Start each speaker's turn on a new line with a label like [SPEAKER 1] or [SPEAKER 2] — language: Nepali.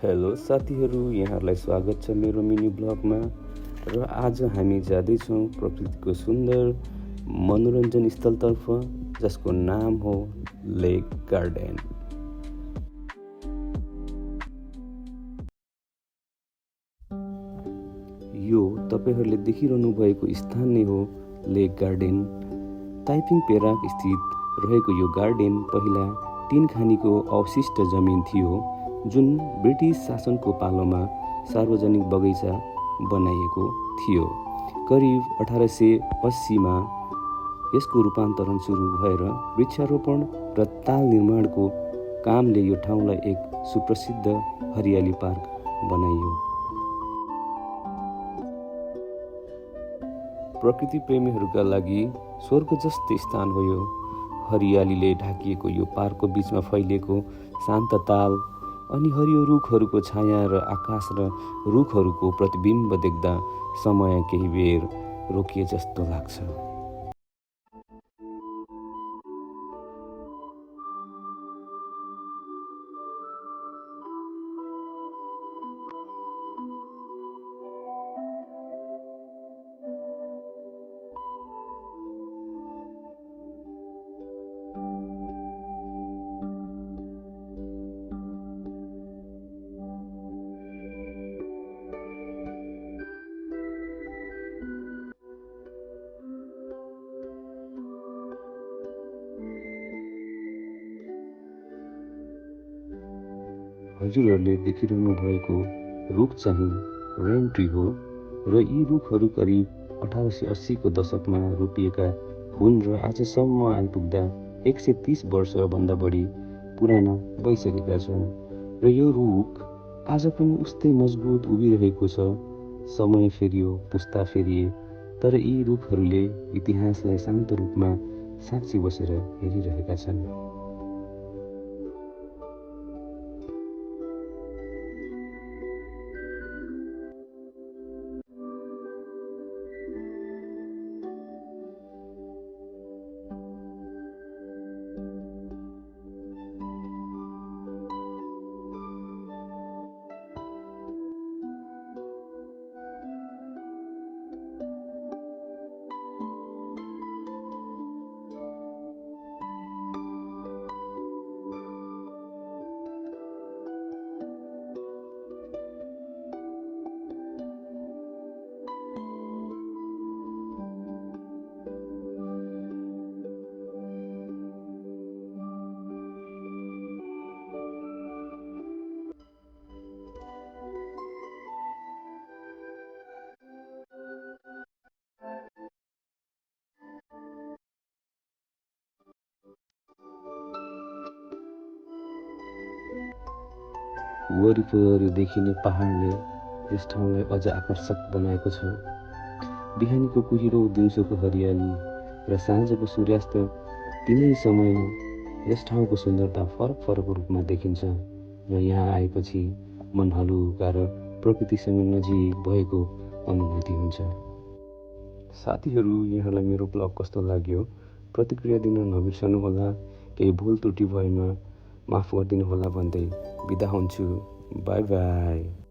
[SPEAKER 1] हेलो साथीहरू, यहाँहरूलाई स्वागत छ मेरो मिनी ब्लगमा। र आज हामी जाँदैछौँ प्रकृतिको सुन्दर मनोरञ्जन स्थलतर्फ, जसको नाम हो लेक गार्डन। यो तपाईहरूले देखिरहनु भएको स्थान नै हो लेक गार्डन। ताइपिङ पेराक स्थित रहेको यो गार्डन पहिला तीन खानीको अवशिष्ट जमिन थियो, जुन ब्रिटिस शासनको पालोमा सार्वजनिक बगैँचा बनाइएको थियो। करिब 1880मा यसको रूपान्तरण सुरु भएर वृक्षारोपण र ताल निर्माणको कामले यो ठाउँलाई एक सुप्रसिद्ध हरियाली पार्क बनाइयो। प्रकृति प्रेमीहरूका लागि स्वर्ग जस्तै स्थान हो यो। हरियालीले ढाकिएको यो पार्कको बीचमा फैलिएको शान्त ताल अनि हरियो रुखहरूको छाया र आकाश र रुखहरूको प्रतिबिम्ब देख्दा समय केही बेर रोकिए जस्तो लाग्छ। हजुरहरूले देखिरहनु भएको रुख चाहिँ रेन ट्री हो र यी रुखहरू करिब 1880को दशकमा रोपिएका हुन् र आजसम्म आइपुग्दा 130 वर्षभन्दा बढी पुराना भइसकेका छन्। र यो रुख आज पनि उस्तै मजबुत उभिरहेको छ। समय फेरियो, पुस्ता फेरिए, तर यी रुखहरूले इतिहासलाई शान्त रूपमा साक्षी बसेर हेरिरहेका छन्। वरिपरि देखिने पहाडले यस ठाउँलाई अझ आकर्षक बनाएको छ। बिहानीको कुहिरो, दिउँसोको हरियाली र साँझको सूर्यास्त, तिनै समय यस ठाउँको सुन्दरता फरक फरक रूपमा देखिन्छ। र यहाँ आएपछि मन हलुका र प्रकृतिसँग नजिक भएको अनुभूति हुन्छ। साथीहरू, यहाँलाई मेरो ब्लग कस्तो लाग्यो प्रतिक्रिया दिन नबिर्सनुहोला। केही भुल त्रुटि भएमा माफ गरिदिनु होला भन्दै बिदा हुन्छु। By by.